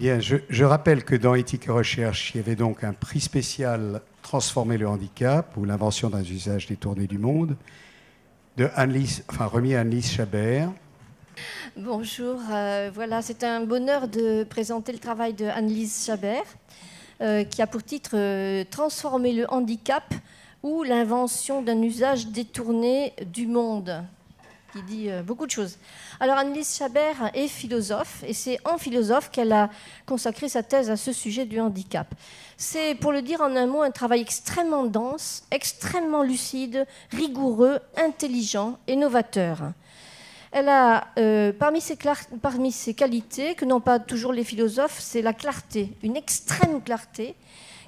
Bien, je rappelle que dans Éthique et Recherche, il y avait donc un prix spécial Transformer le handicap ou l'invention d'un usage détourné du monde, remis à Anne-Lise Chabert. Bonjour, voilà, c'est un bonheur de présenter le travail de Anne-Lise Chabert, qui a pour titre Transformer le handicap ou l'invention d'un usage détourné du monde, qui dit beaucoup de choses. Alors Anne-Lise Chabert est philosophe, et c'est en philosophe qu'elle a consacré sa thèse à ce sujet du handicap. C'est, pour le dire en un mot, un travail extrêmement dense, extrêmement lucide, rigoureux, intelligent et novateur. Elle a, parmi ses qualités, que n'ont pas toujours les philosophes, c'est la clarté, une extrême clarté,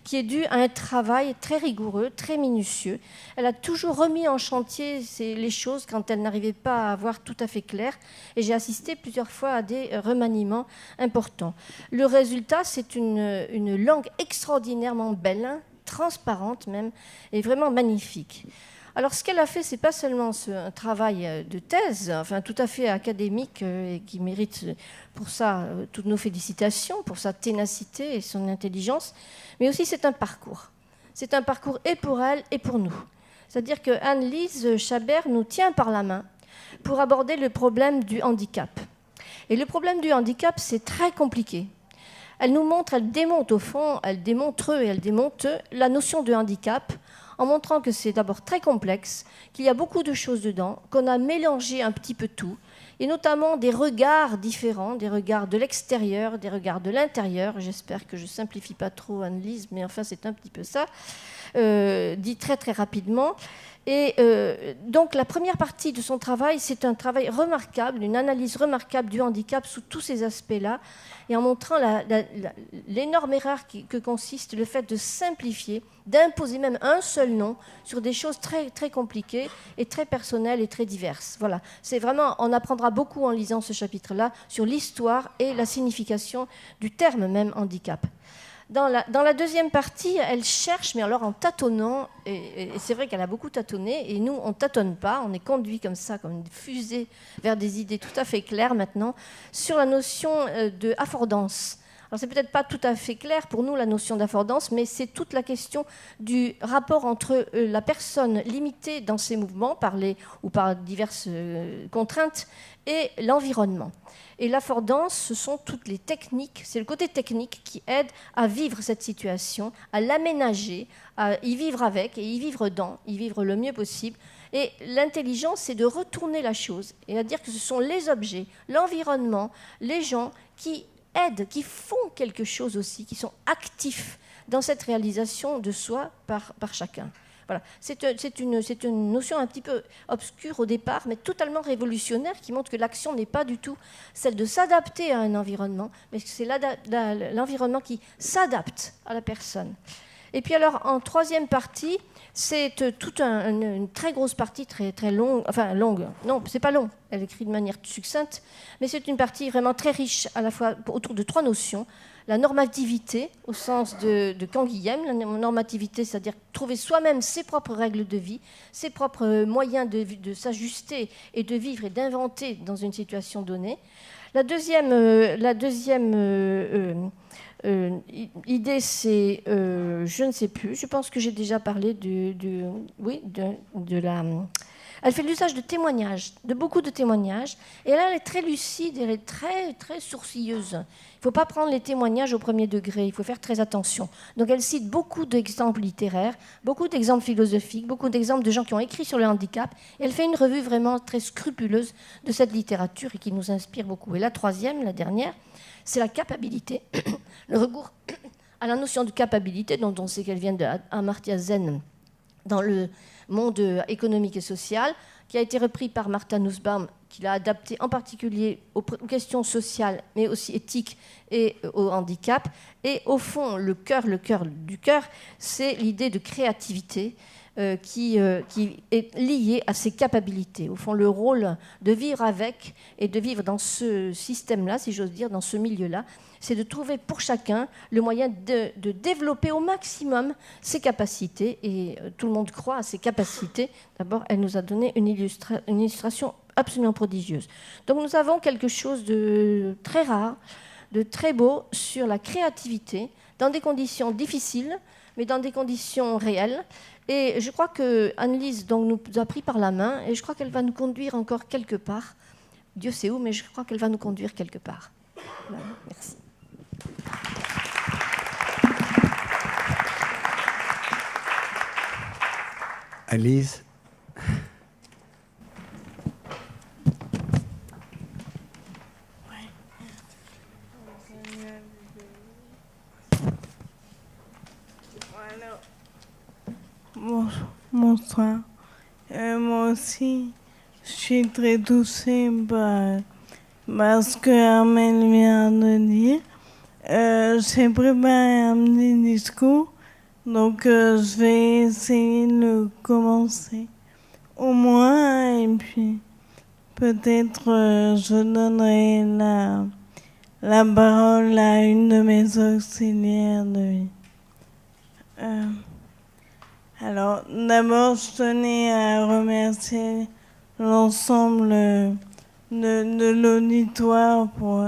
qui est due à un travail très rigoureux, très minutieux. Elle a toujours remis en chantier les choses quand elle n'arrivait pas à avoir tout à fait clair. Et j'ai assisté plusieurs fois à des remaniements importants. Le résultat, c'est une langue extraordinairement belle, transparente même, et vraiment magnifique. Alors, ce qu'elle a fait, c'est pas seulement un travail de thèse, enfin tout à fait académique et qui mérite pour ça toutes nos félicitations, pour sa ténacité et son intelligence, mais aussi c'est un parcours. C'est un parcours et pour elle et pour nous. C'est-à-dire que Anne-Lise Chabert nous tient par la main pour aborder le problème du handicap. Et le problème du handicap, c'est très compliqué. Elle nous montre, elle démonte au fond, elle démontre et elle démonte la notion de handicap, en montrant que c'est d'abord très complexe, qu'il y a beaucoup de choses dedans, qu'on a mélangé un petit peu tout, et notamment des regards différents, des regards de l'extérieur, des regards de l'intérieur. J'espère que je ne simplifie pas trop, Anne-Lise, mais enfin c'est un petit peu ça, dit très très rapidement. Et donc la première partie de son travail, c'est un travail remarquable, une analyse remarquable du handicap sous tous ces aspects-là, et en montrant l'énorme erreur que consiste le fait de simplifier, d'imposer même un seul nom sur des choses très, très compliquées et très personnelles et très diverses. Voilà, c'est vraiment, on apprendra beaucoup en lisant ce chapitre-là sur l'histoire et la signification du terme même handicap. Dans la deuxième partie, elle cherche, mais alors en tâtonnant, et c'est vrai qu'elle a beaucoup tâtonné, et nous, on ne tâtonne pas, on est conduit comme ça, comme une fusée vers des idées tout à fait claires maintenant, sur la notion de affordance. Alors, c'est peut-être pas tout à fait clair pour nous, la notion d'affordance, mais c'est toute la question du rapport entre la personne limitée dans ses mouvements ou par diverses contraintes et l'environnement. Et l'affordance, ce sont toutes les techniques, c'est le côté technique qui aide à vivre cette situation, à l'aménager, à y vivre avec et y vivre y vivre le mieux possible. Et l'intelligence, c'est de retourner la chose et à dire que ce sont les objets, l'environnement, les gens qui aident, qui font quelque chose aussi, qui sont actifs dans cette réalisation de soi par chacun. Voilà. C'est une notion un petit peu obscure au départ, mais totalement révolutionnaire, qui montre que l'action n'est pas du tout celle de s'adapter à un environnement, mais que c'est l'environnement qui s'adapte à la personne. Et puis alors, en troisième partie, c'est toute une très grosse partie, très, très longue, enfin longue, non, c'est pas long, elle écrit de manière succincte, mais c'est une partie vraiment très riche, à la fois autour de trois notions. La normativité, au sens de Canguilhem, la normativité, c'est-à-dire trouver soi-même ses propres règles de vie, ses propres moyens de s'ajuster et de vivre et d'inventer dans une situation donnée. La deuxième idée, c'est, je ne sais plus, je pense que j'ai déjà parlé de la... Elle fait l'usage de témoignages, de beaucoup de témoignages, et là, elle est très lucide, elle est très, très sourcilleuse. Il ne faut pas prendre les témoignages au premier degré, il faut faire très attention. Donc elle cite beaucoup d'exemples littéraires, beaucoup d'exemples philosophiques, beaucoup d'exemples de gens qui ont écrit sur le handicap, et elle fait une revue vraiment très scrupuleuse de cette littérature et qui nous inspire beaucoup. Et la troisième, la dernière, c'est la capacité, le recours à la notion de capacité, dont on sait qu'elle vient d'Amartya Sen dans le monde économique et social, qui a été repris par Martha Nussbaum, qui l'a adapté en particulier aux questions sociales, mais aussi éthiques et au handicap. Et au fond, le cœur du cœur, c'est l'idée de créativité qui est liée à ses capacités. Au fond, le rôle de vivre avec et de vivre dans ce système-là, si j'ose dire, dans ce milieu-là, c'est de trouver pour chacun le moyen de développer au maximum ses capacités. Et tout le monde croit à ses capacités. D'abord, elle nous a donné une illustration absolument prodigieuse. Donc nous avons quelque chose de très rare, de très beau sur la créativité, dans des conditions difficiles, mais dans des conditions réelles. Et je crois que Anne-Lise donc, nous a pris par la main, et je crois qu'elle va nous conduire encore quelque part. Dieu sait où, mais je crois qu'elle va nous conduire quelque part. Voilà, merci. Anne-Lise. Bonsoir. Moi aussi, je suis très touchée par ce que Armel vient de dire. J'ai préparé un petit discours, donc je vais essayer de le commencer au moins, et puis peut-être je donnerai la parole à une de mes auxiliaires de vie. Alors, d'abord, je tenais à remercier l'ensemble de l'auditoire pour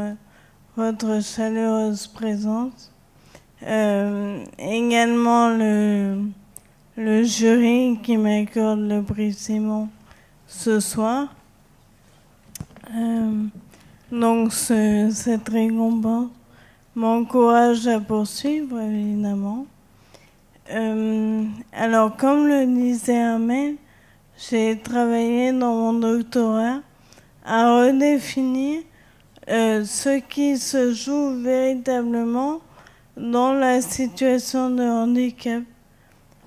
votre chaleureuse présence. Également le jury qui m'accorde le prix Simon ce soir. Donc, cette récompense m'encourage à poursuivre, évidemment. Alors, comme le disait Armel, j'ai travaillé dans mon doctorat à redéfinir ce qui se joue véritablement dans la situation de handicap,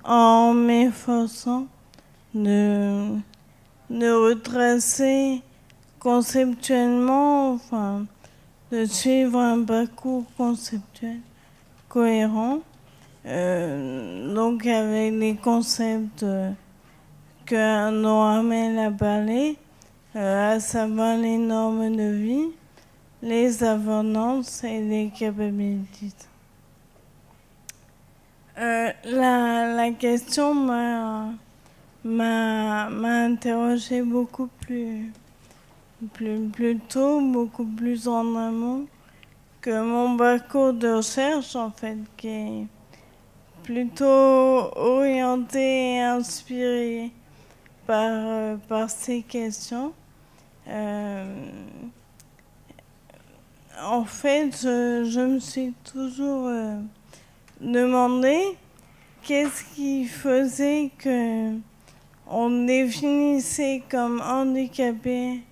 en m'efforçant de retracer conceptuellement, enfin, de suivre un parcours conceptuel cohérent. Donc avec les concepts dont Armel a parlé, à savoir les normes de vie, les avenances et les capabilities. La question m'a interrogée beaucoup plus tôt, beaucoup plus en amont que mon parcours de recherche, en fait, qui est plutôt orienté et inspiré par ces questions. En fait, je me suis toujours demandé qu'est-ce qui faisait qu'on définissait comme handicapé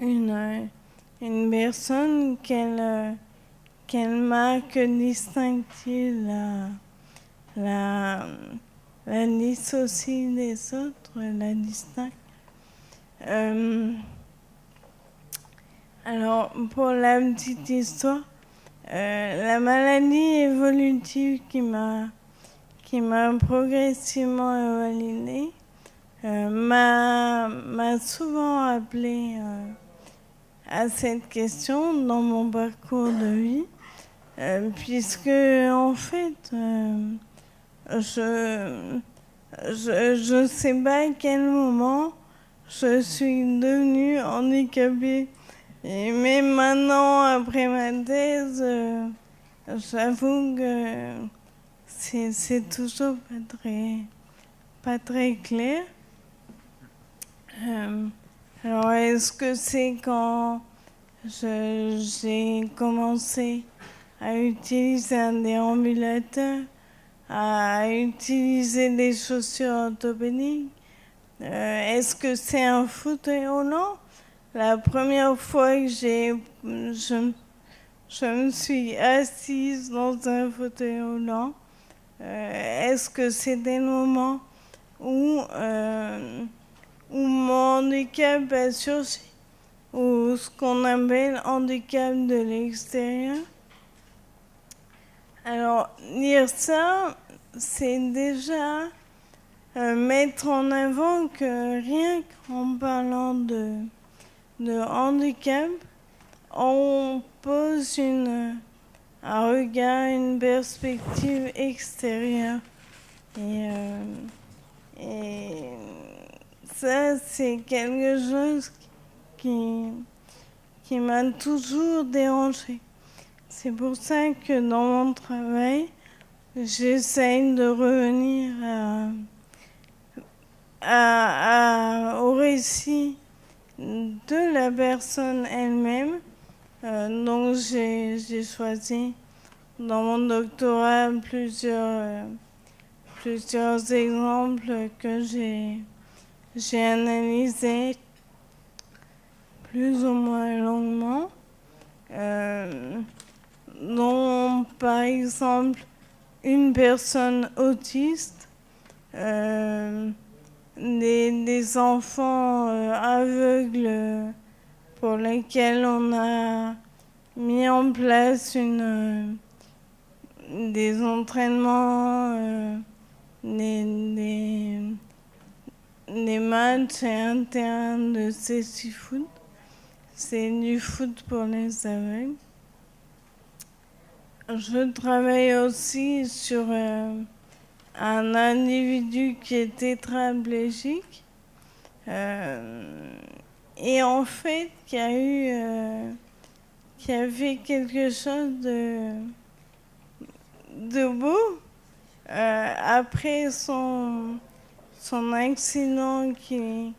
une personne, quelle marque distinctive la dissocie des autres, la distingue. Alors, pour la petite histoire, la maladie évolutive qui m'a progressivement invalidée m'a souvent rappelé à cette question dans mon parcours de vie, puisque en fait, je sais pas à quel moment je suis devenue handicapée. Et même maintenant, après ma thèse, j'avoue que c'est toujours pas très clair. Alors, est-ce que c'est quand j'ai commencé à utiliser un déambulateur, à utiliser des chaussures orthopédiques? Est-ce que c'est un fauteuil roulant? La première fois que je me suis assise dans un fauteuil roulant, est-ce que c'était le moment où mon handicap a surgi, ou ce qu'on appelle handicap de l'extérieur? Alors, dire ça, c'est déjà mettre en avant que rien qu'en parlant de handicap, on pose un regard, une perspective extérieure. Et ça, c'est quelque chose qui qui m'a toujours dérangée. C'est pour ça que dans mon travail, j'essaye de revenir au récit de la personne elle-même. Donc j'ai choisi dans mon doctorat plusieurs exemples que j'ai analysés plus ou moins longuement, dont par exemple une personne autiste, des enfants aveugles pour lesquels on a mis en place des entraînements, des matchs et un terrain de cécifoot. C'est du foot pour les aveugles. Je travaille aussi sur un individu qui est tétraplégique et en fait qui a fait quelque chose de beau après son accident qui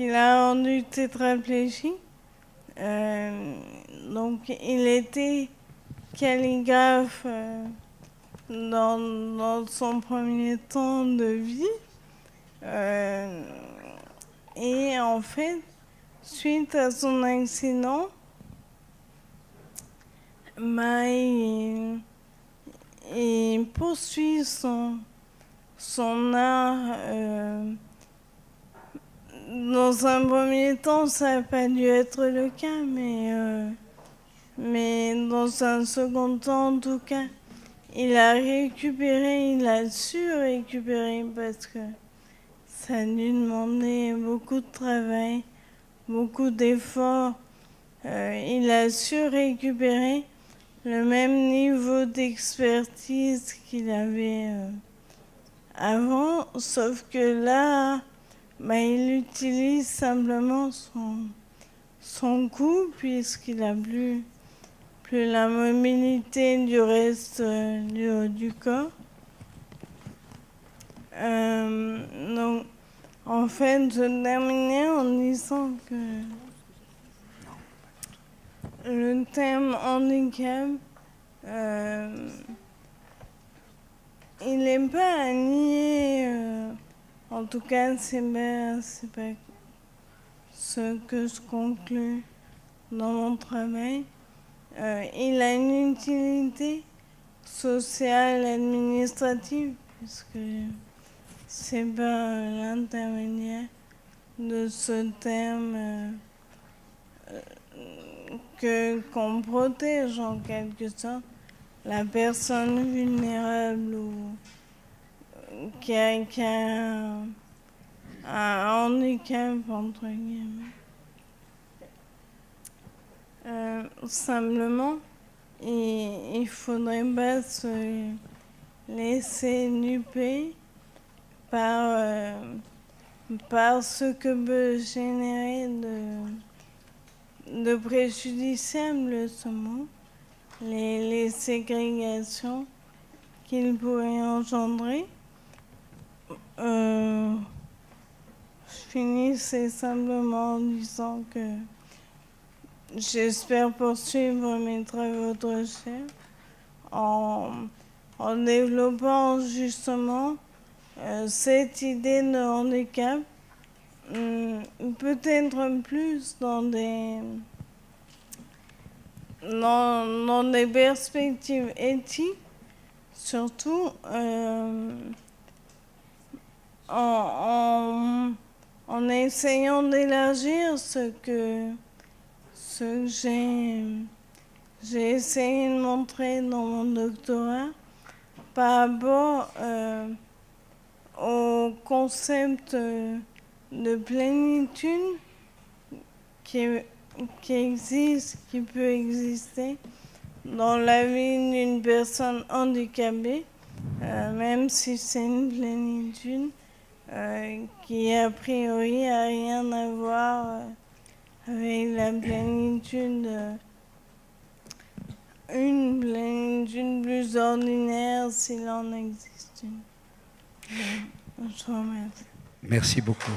l'a rendu tétraplégique. Donc il était calligraphe dans son premier temps de vie. Et en fait, suite à son accident, il poursuit son art. Dans un premier temps, ça n'a pas dû être le cas, mais dans un second temps, en tout cas, il a su récupérer parce que ça a dû demander beaucoup de travail, beaucoup d'efforts. Il a su récupérer le même niveau d'expertise qu'il avait avant, sauf que là, il utilise simplement son cou puisqu'il n'a plus la mobilité du reste du haut du corps. Donc, en fait, je terminais en disant que le thème handicap, il n'est pas à nier. En tout cas, c'est pas ce que je conclus dans mon travail. Il a une utilité sociale, administrative, puisque c'est pas l'intermédiaire de ce terme qu'on protège en quelque sorte la personne vulnérable ou qui a un handicap, entre guillemets. Simplement, il ne faudrait pas se laisser duper par ce que peut générer de préjudiciable ce mot, les ségrégations qu'il pourrait engendrer. Je finissais simplement en disant que j'espère poursuivre mes travaux de recherche en développant justement cette idée de handicap, peut-être plus dans des perspectives éthiques, surtout en essayant d'élargir ce que j'ai essayé de montrer dans mon doctorat par rapport au concept de plénitude qui peut exister dans la vie d'une personne handicapée, même si c'est une plénitude qui a priori n'a rien à voir avec la plénitude, une plénitude plus ordinaire s'il en existe une. Je vous remercie. Merci beaucoup.